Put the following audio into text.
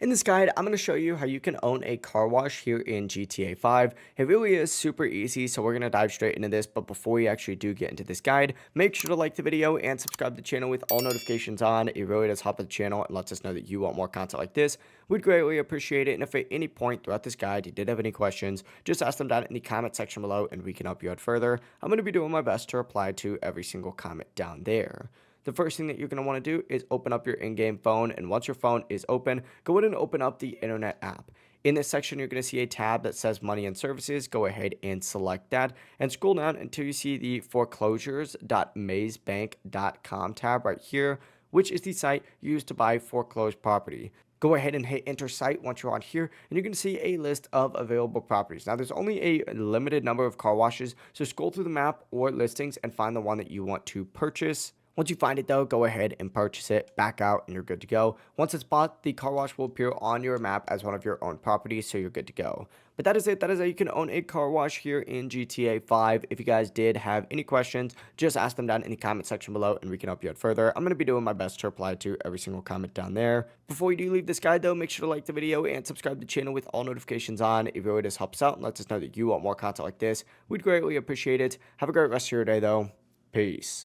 In this guide, I'm going to show you how you can own a car wash here in GTA 5. It really is super easy, so we're going to dive straight into this. But before we actually do get into this guide, make sure to like the video and subscribe to the channel with all notifications on. It really does help the channel and lets us know that you want more content like this. We'd greatly appreciate it. And if at any point throughout this guide you did have any questions, just ask them down in the comment section below and we can help you out further. I'm going to be doing my best to reply to every single comment down there. The first thing that you're going to want to do is open up your in-game phone, and once your phone is open, go ahead and open up the internet app. In this section, you're going to see a tab that says money and services. Go ahead and select that and scroll down until you see the foreclosures.mazebank.com tab right here, which is the site used to buy foreclosed property. Go ahead and hit enter site once you're on here, and you're going to see a list of available properties. Now, there's only a limited number of car washes, so scroll through the map or listings and find the one that you want to purchase. Once you find it though, go ahead and purchase it, back out, and you're good to go. Once it's bought, the car wash will appear on your map as one of your own properties, so you're good to go. But that is it. That is how you can own a car wash here in GTA 5. If you guys did have any questions, just ask them down in the comment section below and we can help you out further. I'm going to be doing my best to reply to every single comment down there. Before you do leave this guide though, make sure to like the video and subscribe to the channel with all notifications on. It really does help us out and lets us know that you want more content like this. We'd greatly appreciate it. Have a great rest of your day though. Peace.